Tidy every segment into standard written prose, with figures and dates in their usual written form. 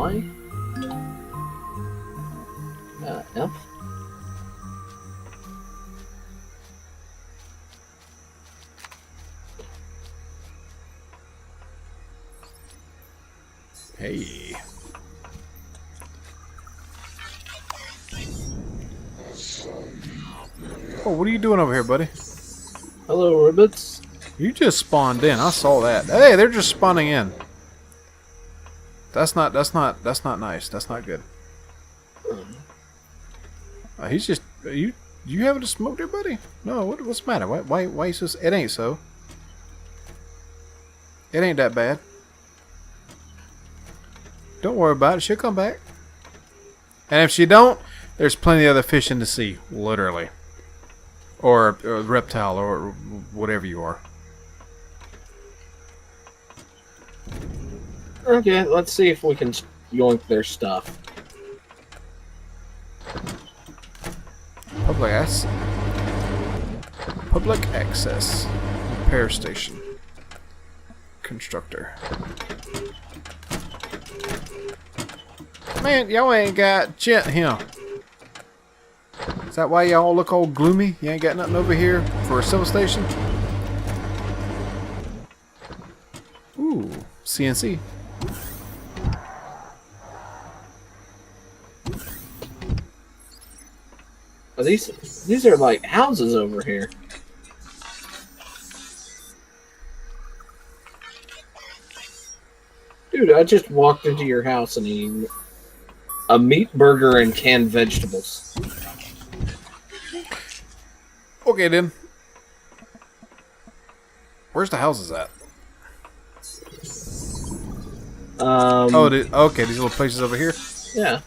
Y? F? Hey. Oh, what are you doing over here, buddy? Hello, Ribbits. You just spawned in. I saw that. Hey, they're just spawning in. That's not nice. That's not good. He's just you having a smoke there, buddy? No, what's the matter? Why is this? It ain't so. It ain't that bad. Don't worry about it. She'll come back. And if she don't, there's plenty of other fish in the sea, literally. Or a reptile, or whatever you are. Okay, let's see if we can yoink their stuff. Public access. Repair station. Constructor. Man, y'all ain't got shit here. Is that why y'all look all gloomy? You ain't got nothing over here for a civil station? Ooh, CNC. Oh, these are like houses over here. Dude, I just walked into your house and ate a meat burger and canned vegetables. Okay then. Where's the houses at? Oh, okay, these little places over here? Yeah.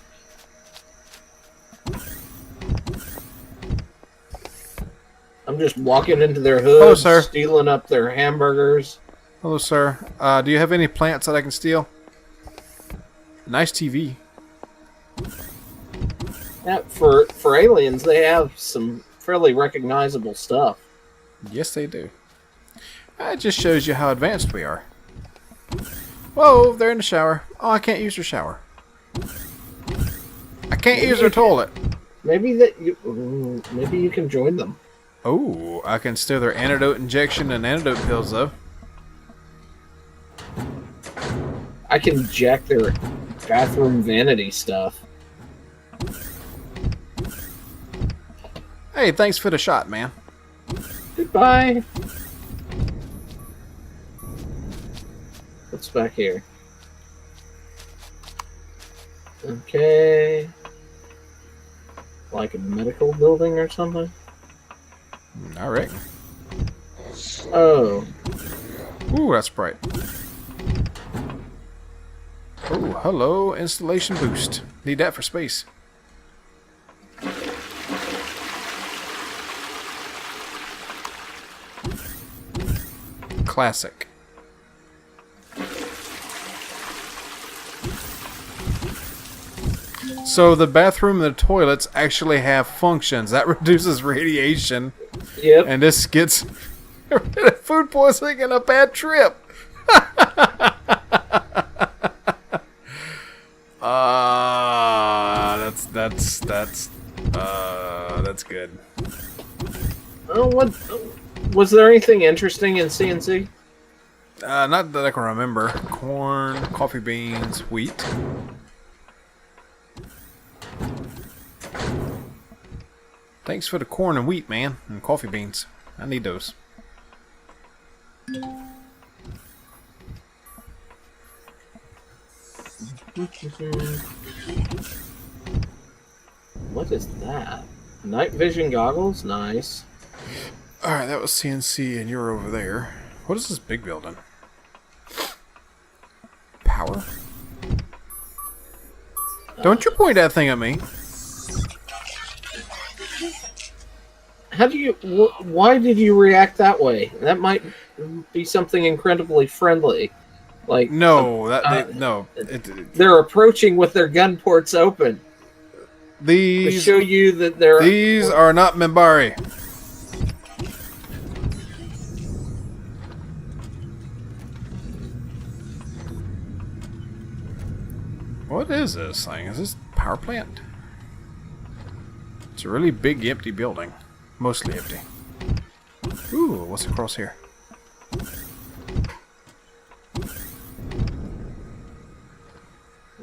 I'm just walking into their hoods, Hello, sir. stealing up their hamburgers. Hello, sir. Do you have any plants that I can steal? Nice TV. Yeah, for aliens, they have some fairly recognizable stuff. Yes, they do. It just shows you how advanced we are. Whoa, they're in the shower. Oh, I can't use their shower. I can't use their toilet. Maybe you can join them. Oh, I can steal their antidote injection and antidote pills, though. I can jack their bathroom vanity stuff. Hey, thanks for the shot, man. Goodbye. What's back here? Okay. Like a medical building or something? I reckon. Oh. Ooh, that's bright. Oh, hello, installation boost. Need that for space. Classic. So the bathroom and the toilets actually have functions. That reduces radiation. Yep. And this gets rid of food poisoning and a bad trip. That's good. Oh, what? Was there anything interesting in CNC? Not that I can remember. Corn, coffee beans, wheat. Thanks for the corn and wheat, man, and coffee beans. I need those. What is that? Night vision goggles? Nice. Alright, that was CNC and you're over there. What is this big building? Power? Don't you point that thing at me. How do you... why did you react that way? That might be something incredibly friendly. Like... No, no. They're approaching with their gun ports open. To show you that they're... These are not Minbari. What is this thing? Is this a power plant? It's a really big empty building. Mostly empty. Ooh, what's across here?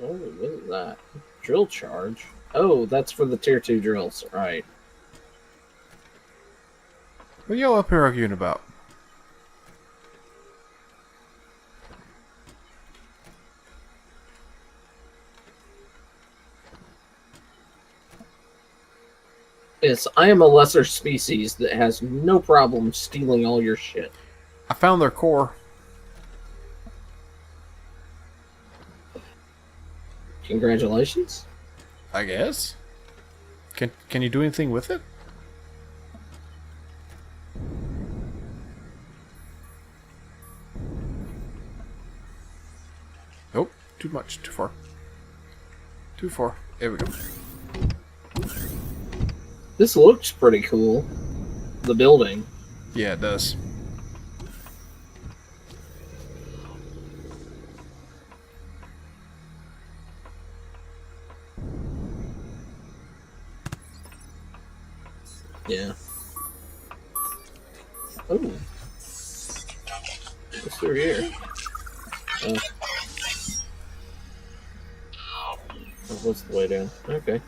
Oh, what is that? Drill charge? Oh, that's for the tier 2 drills, right. What are y'all up here arguing about? Yes, I am a lesser species that has no problem stealing all your shit. I found their core. Congratulations. I guess. Can you do anything with it? Nope. Too much. Too far. Too far. There we go. This looks pretty cool. The building. Yeah, it does. Yeah. Oh. What's through here? Oh. What's the way down? Okay.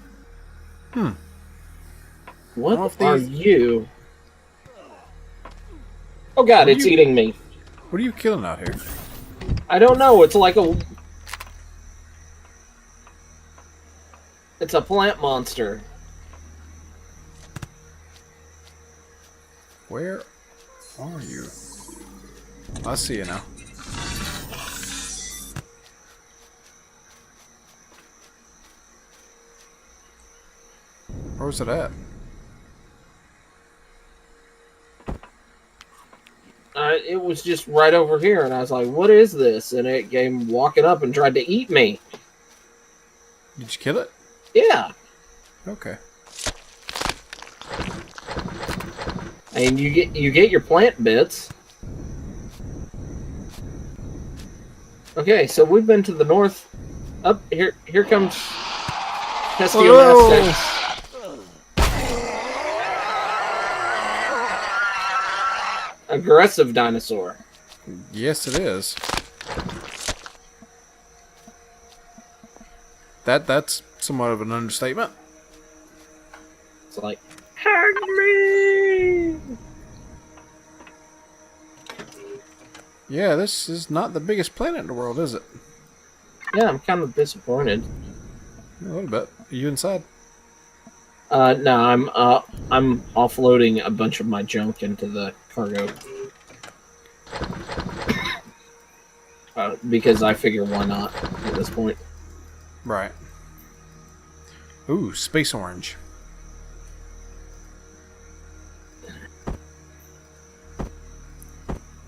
What are you? Oh god, it's eating me. What are you killing out here? I don't know. It's like a... It's a plant monster. Where are you? I see you now. Where's it at? It was just right over here, and I was like, what is this? And it came walking up and tried to eat me. Did you kill it? Yeah. Okay. And you get your plant bits. Okay, so we've been to the north. Up here comes Pestion. Aggressive dinosaur. Yes, it is. That's somewhat of an understatement. It's like, hug me! Yeah, this is not the biggest planet in the world, is it? Yeah, I'm kind of disappointed. A little bit. Are you inside? No, I'm offloading a bunch of my junk into the cargo. Because I figure why not at this point. Right. Ooh, space orange.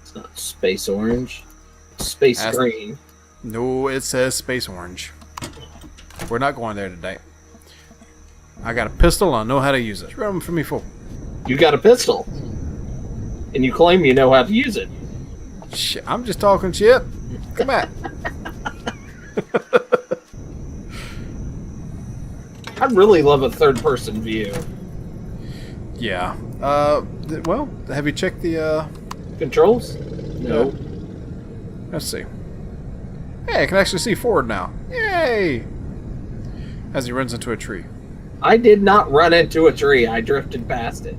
It's not space orange. It's space green. No, it says space orange. We're not going there today. I got a pistol. I know how to use it. Run for me, fool. You got a pistol, and you claim you know how to use it. Shit, I'm just talking shit. Come back. I really love a third-person view. Yeah. Well, have you checked the Controls? No. Let's see. Hey, I can actually see forward now. Yay! As he runs into a tree. I did not run into a tree. I drifted past it.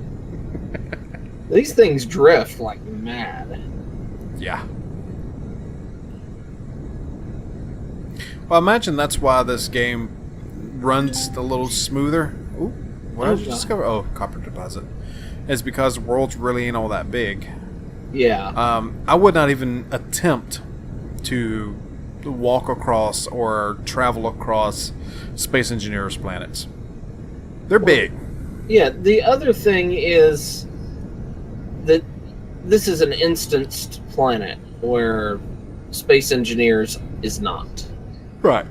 These things drift like mad. Yeah. Well, I imagine that's why this game runs a little smoother. Ooh, what did you discover? Oh, copper deposit. It's because the world's really ain't all that big. Yeah. I would not even attempt to walk across or travel across Space Engineers planets. They're big. Yeah, the other thing is that this is an instanced planet where Space Engineers is not. Right.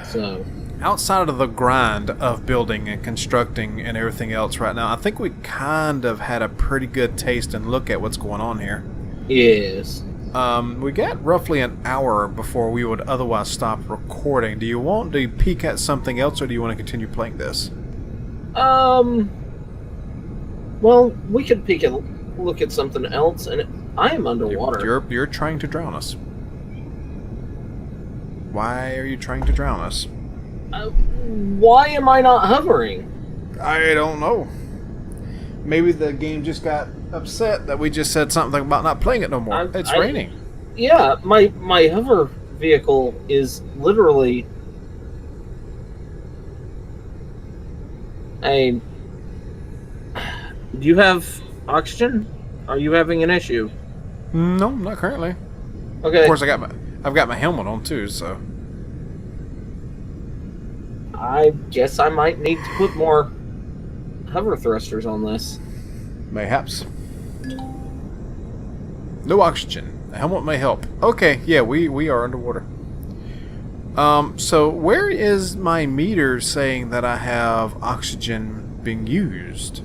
So, outside of the grind of building and constructing and everything else right now, I think we kind of had a pretty good taste and look at what's going on here. yes. We got roughly an hour before we would otherwise stop recording. Do you want to peek at something else, or do you want to continue playing this? Well, we could look at something else, and I am underwater. You're trying to drown us. Why are you trying to drown us? Why am I not hovering? I don't know. Maybe the game just got upset that we just said something about not playing it no more. It's raining. Yeah, my hover vehicle is literally do you have oxygen? Are you having an issue? No, not currently. Okay. Of course, I've got my helmet on too, so I guess I might need to put more hover thrusters on this. Mayhaps. No oxygen. The helmet may help. Okay, yeah, we are underwater. So where is my meter saying that I have oxygen being used?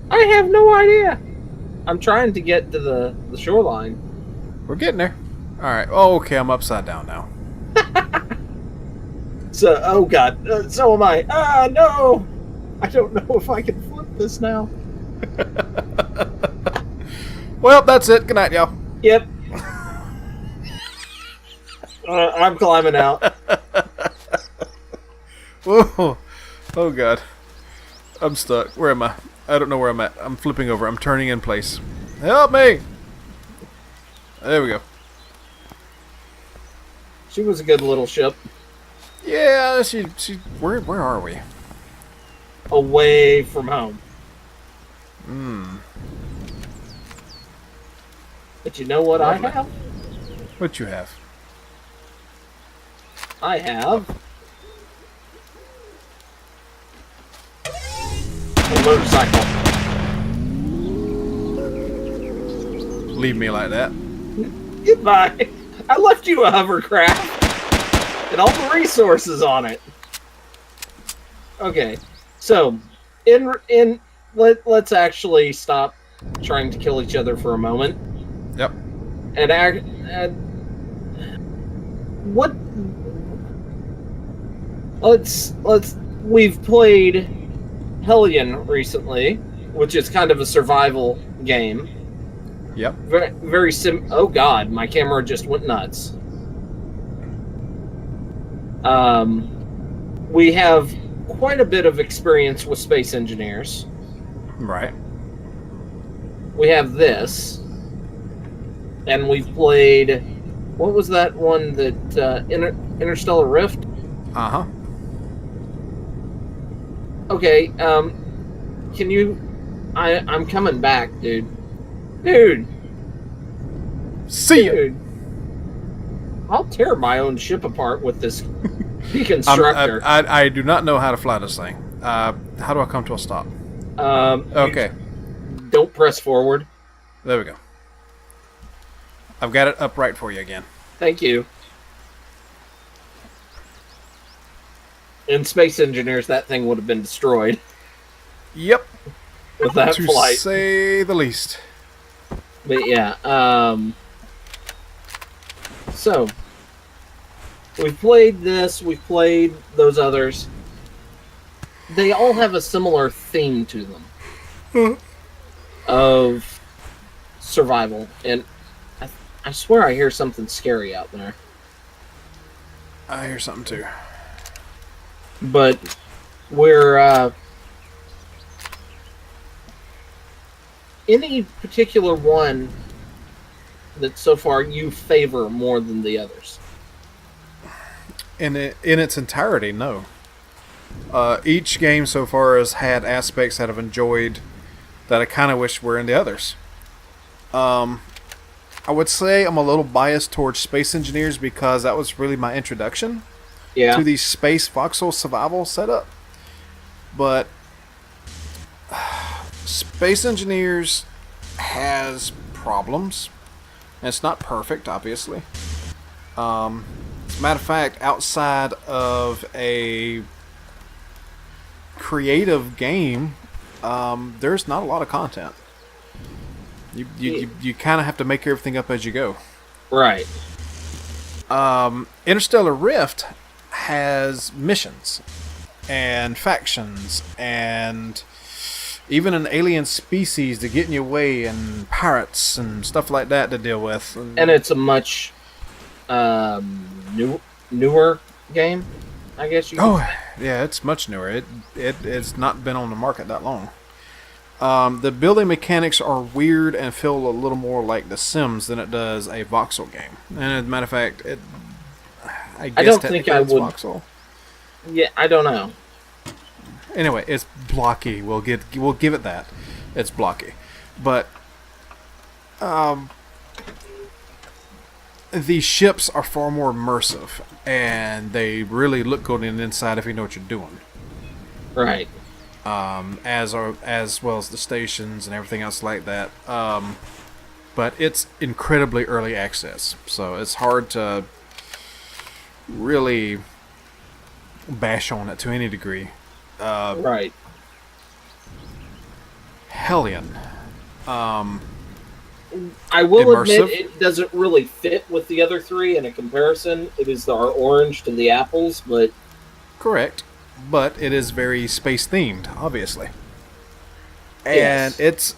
I have no idea. I'm trying to get to the shoreline. We're getting there. Alright. Oh, okay, I'm upside down now. So, oh god, so am I. Ah, no! I don't know if I can flip this now. Well, that's it. Good night, y'all. Yep. I'm climbing out. Whoa. Oh, God. I'm stuck. Where am I? I don't know where I'm at. I'm flipping over. I'm turning in place. Help me! There we go. She was a good little ship. Yeah, she where are we? Away from home. But you know what I have? What you have? I have a motorcycle. Leave me like that. Goodbye. I left you a hovercraft and all the resources on it. Okay, so let's actually stop trying to kill each other for a moment. Yep. And what? We've played Hellion recently, which is kind of a survival game. Yep. Very oh god, my camera just went nuts. We have quite a bit of experience with space engineers. Right. We have this, and we've played. What was that one that Interstellar Rift? Uh-huh. Okay. Can you? I'm coming back, dude. Dude. See ya. I'll tear my own ship apart with this deconstructor. I do not know how to fly this thing. How do I come to a stop? Okay. Don't press forward. There we go. I've got it upright for you again. Thank you. In Space Engineers, that thing would have been destroyed. Yep. With that to flight. To say the least. But yeah, so we've played this, we've played those others. They all have a similar theme to them of survival, and I swear I hear something scary out there. I hear something too. But we're any particular one that so far you favor more than the others? In its entirety, no. Each game so far has had aspects that I've enjoyed that I kind of wish were in the others. I would say I'm a little biased towards Space Engineers because that was really my introduction to the space voxel survival setup. But Space Engineers has problems. And it's not perfect, obviously. As a matter of fact, outside of a creative game, there's not a lot of content. You kind of have to make everything up as you go. Right. Interstellar Rift has missions and factions and even an alien species to get in your way and pirates and stuff like that to deal with. And it's a much newer game, I guess you could say. Yeah, it's much newer. It's not been on the market that long. The building mechanics are weird and feel a little more like The Sims than it does a voxel game. And as a matter of fact, I guess don't think I would. Voxel. Yeah, I don't know. Anyway, it's blocky. We'll give it that. It's blocky, but the ships are far more immersive, and they really look good on the inside if you know what you're doing. Right. As well as the stations and everything else like that. But it's incredibly early access, so it's hard to really bash on it to any degree. Right. Hellion. I will Immersive? admit it doesn't really fit with the other three in a comparison. It is our orange to the apples, but... Correct. But it is very space themed, obviously. Yes. And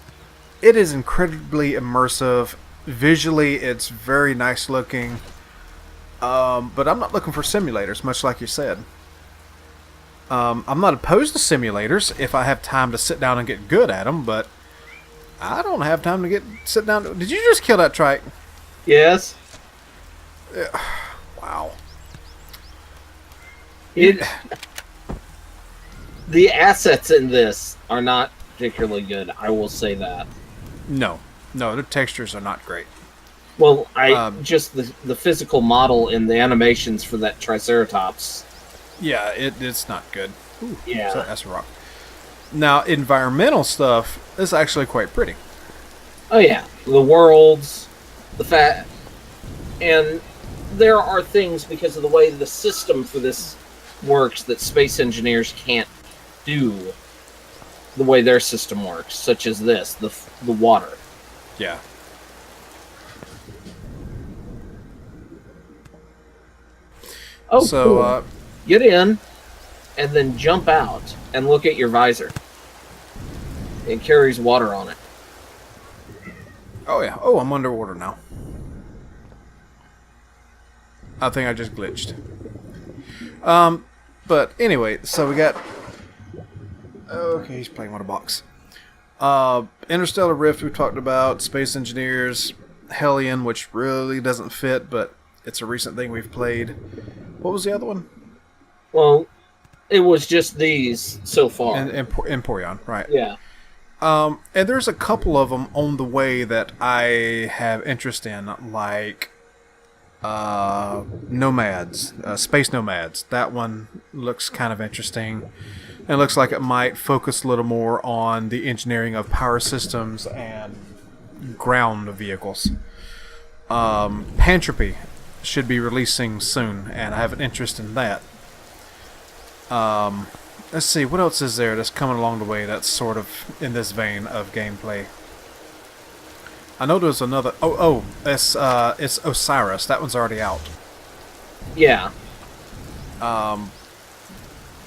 it is incredibly immersive. Visually, it's very nice looking. But I'm not looking for simulators, much like you said. I'm not opposed to simulators if I have time to sit down and get good at them, but I don't have time to sit down. Did you just kill that trike? Yes. Wow. The assets in this are not particularly good, I will say that. No, the textures are not great. Well, just the physical model and the animations for that Triceratops. Yeah, it's not good. Ooh, Yeah. that's a rock. Now, environmental stuff is actually quite pretty. Oh yeah, the worlds, and there are things because of the way the system for this works that space engineers can't do the way their system works, such as this, the water. Yeah. Oh, so, cool. Get in, and then jump out, and look at your visor. It carries water on it. Oh, yeah. Oh, I'm underwater now. I think I just glitched. But anyway, so we got... Okay, he's playing with a box. Interstellar Rift we talked about. Space Engineers. Hellion, which really doesn't fit, but it's a recent thing we've played. What was the other one? Well, it was just these so far. And Empyrion, right. Yeah. And there's a couple of them on the way that I have interest in, like Nomads, Space Nomads. That one looks kind of interesting. And it looks like it might focus a little more on the engineering of power systems and ground vehicles. Pantropy should be releasing soon, and I have an interest in that. Let's see, what else is there that's coming along the way that's sort of in this vein of gameplay? I know there's another... it's Osiris. That one's already out. Yeah.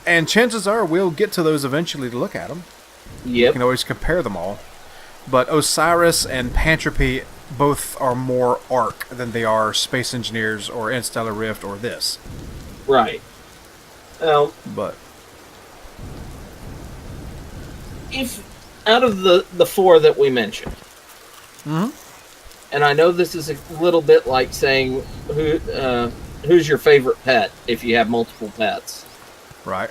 And chances are we'll get to those eventually to look at them. Yep. You can always compare them all. But Osiris and Pantropy both are more Ark than they are Space Engineers or Interstellar Rift or this. Right. Well, But if out of the four that we mentioned, Mhm. and I know this is a little bit like saying who's your favorite pet if you have multiple pets. right.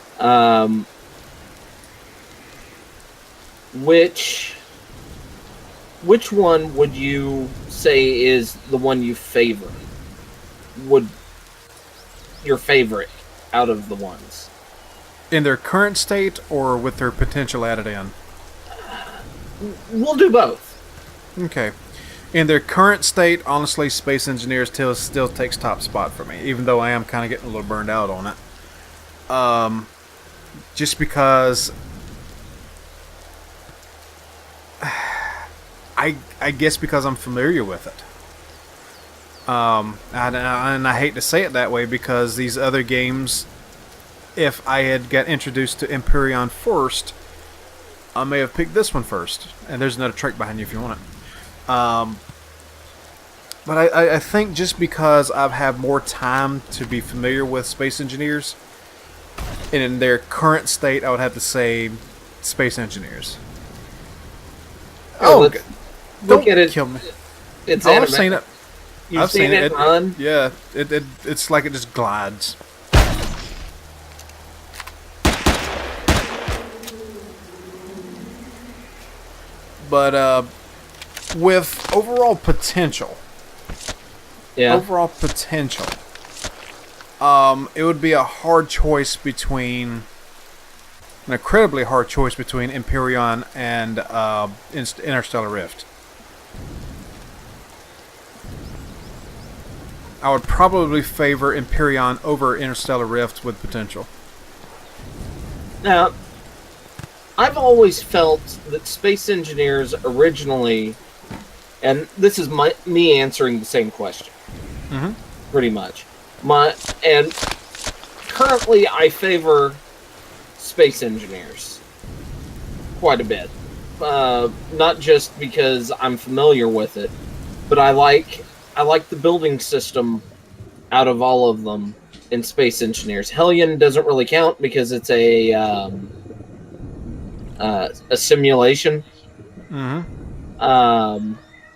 Which one would you say is the one you favor? Would your favorite out of the ones? In their current state or with their potential added in? We'll do both. Okay. In their current state, honestly, Space Engineers still takes top spot for me, even though I am kind of getting a little burned out on it. Just because I guess because I'm familiar with it. And I hate to say it that way because these other games, if I had got introduced to Empyrion first, I may have picked this one first. And there's another trick behind you if you want it. But I think just because I've had more time to be familiar with Space Engineers, and in their current state, I would have to say Space Engineers. Oh, look at it. Kill me. It's I've seen it. You've seen it run? Yeah, it's like it just glides. But with overall potential, it would be a hard choice between an incredibly hard choice between Empyrion and Interstellar Rift. I would probably favor Empyrion over Interstellar Rift with potential. Now, I've always felt that Space Engineers originally, and this is me answering the same question, pretty much. And currently, I favor Space Engineers quite a bit. Not just because I'm familiar with it, but I like the building system out of all of them in Space Engineers. Hellion doesn't really count because it's a simulation.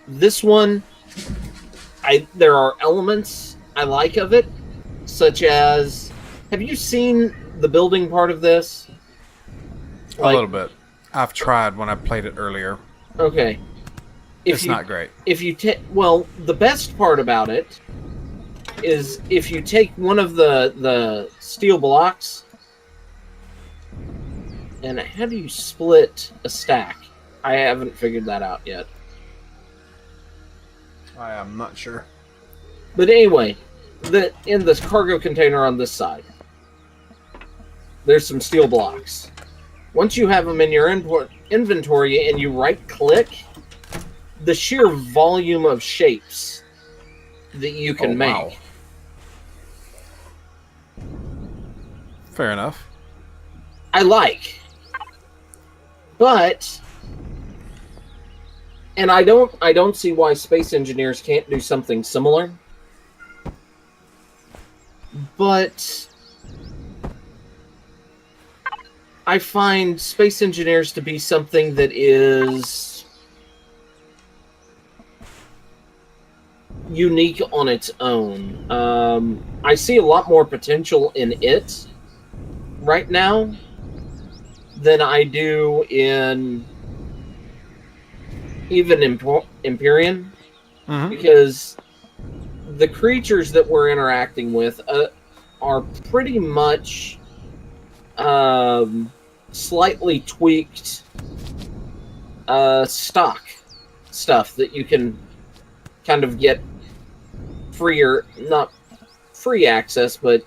This one, there are elements I like of it, such as, have you seen the building part of this? A little bit. I've tried when I played it earlier. Okay. It's not great. If you well, the best part about it is if you take one of the steel blocks, and how do you split a stack? I haven't figured that out yet. I am not sure. But anyway, in this cargo container on this side, there's some steel blocks. Once you have them in your inventory and you right-click, the sheer volume of shapes that you can make. Wow. Fair enough. I like. But, and I don't see why Space Engineers can't do something similar. But I find Space Engineers to be something that is unique on its own. I see a lot more potential in it right now than I do in even Empyrion, because the creatures that we're interacting with are pretty much slightly tweaked stock stuff that you can kind of get not free access, but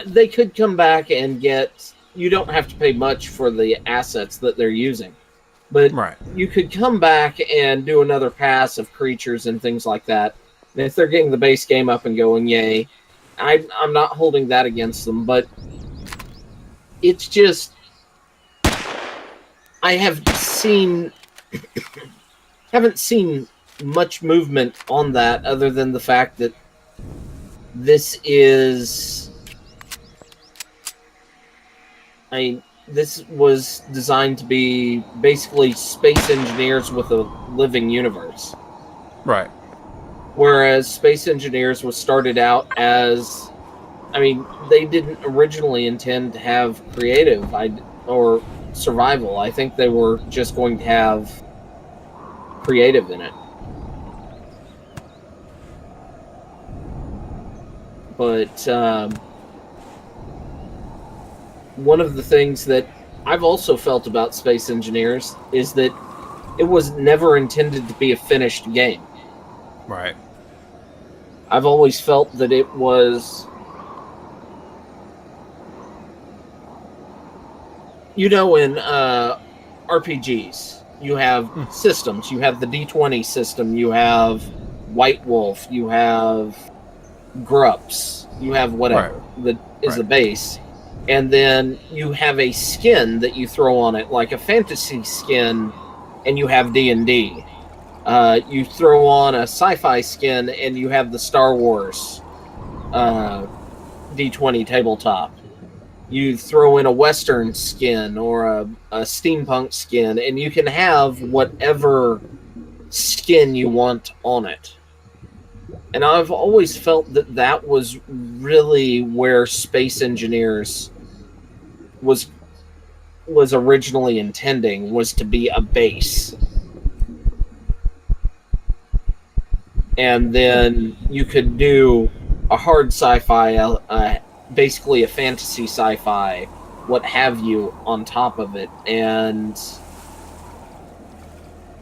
they could come back and get, you don't have to pay much for the assets that they're using, but you could come back and do another pass of creatures and things like that. And if they're getting the base game up and going, yay. I'm not holding that against them, but it's just, I haven't seen much movement on that other than the fact that this was designed to be basically Space Engineers with a living universe. Right. Whereas Space Engineers was started out as, they didn't originally intend to have creative or survival. I think they were just going to have creative in it. But one of the things that I've also felt about Space Engineers is that it was never intended to be a finished game. Right. I've always felt that it was, in RPGs, you have systems. You have the D20 system. You have White Wolf, you have Grups, you have whatever that is the base, and then you have a skin that you throw on it, like a fantasy skin, and you have D&D. You throw on a sci-fi skin, and you have the Star Wars D20 tabletop. You throw in a Western skin or a steampunk skin, and you can have whatever skin you want on it. And I've always felt that that was really where Space Engineers was originally intending, was to be a base. And then you could do a hard sci-fi, basically a fantasy sci-fi, what have you, on top of it. And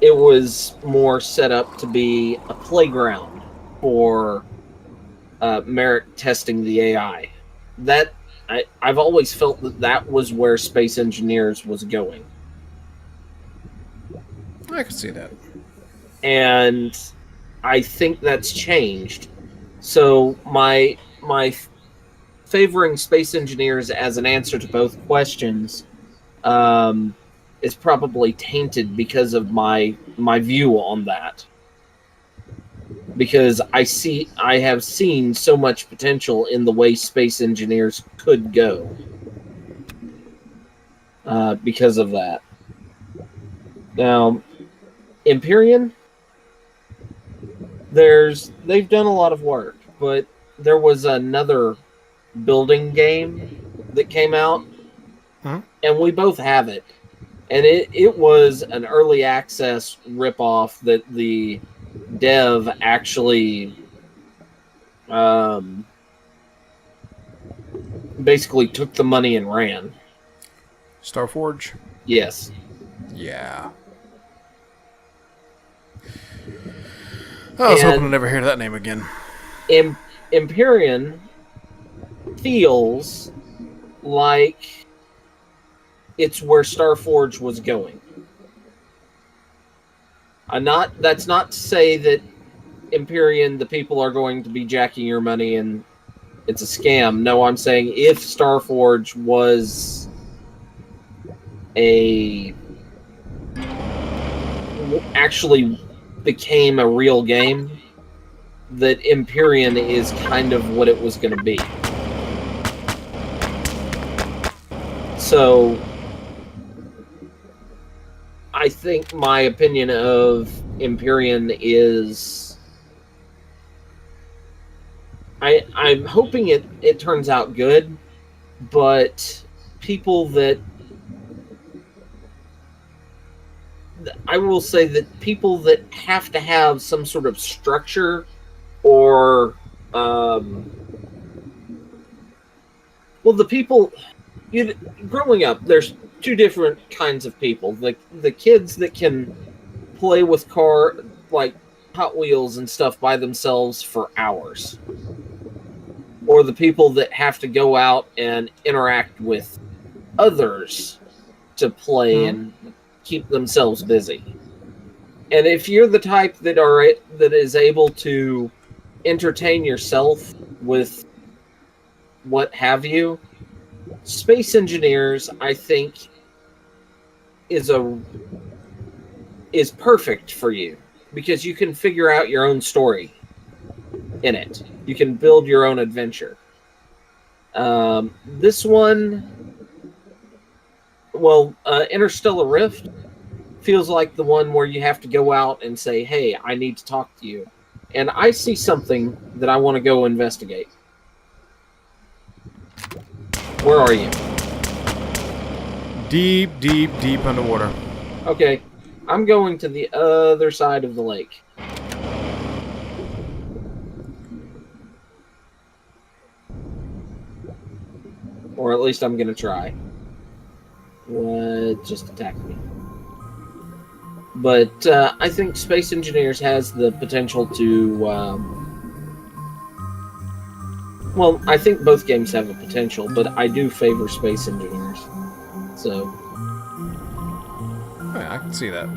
it was more set up to be a playground for merit testing the AI. That I've always felt that was where Space Engineers was going. I can see that. And I think that's changed. So my favoring Space Engineers as an answer to both questions is probably tainted because of my view on that. Because I have seen so much potential in the way Space Engineers could go. Because of that. Now, Empyrion, they've done a lot of work, but there was another building game that came out, and we both have it. And it was an early access ripoff that the dev actually basically took the money and ran. Starforge? Yes. Yeah. I was hoping to never hear that name again. Empyrion feels like it's where Starforge was going. That's not to say that Empyrion, the people are going to be jacking your money and it's a scam. No, I'm saying if Starforge was actually became a real game, that Empyrion is kind of what it was going to be. So I think my opinion of Empyrion is I'm hoping it turns out good, but people that I will say that people that have to have some sort of structure or the people growing up, there's two different kinds of people. The kids that can play with like Hot Wheels and stuff by themselves for hours, or the people that have to go out and interact with others to play and keep themselves busy. And if you're the type that is able to entertain yourself with what have you, Space Engineers, I think, is perfect for you, because you can figure out your own story in it. You can build your own adventure. This one, Interstellar Rift feels like the one where you have to go out and say, hey, I need to talk to you. And I see something that I want to go investigate. Where are you? Deep, deep, deep underwater. Okay. I'm going to the other side of the lake. Or at least I'm going to try. What just attacked me? But I think Space Engineers has the potential to... I think both games have a potential, but I do favor Space Engineers. So... Yeah, I can see that.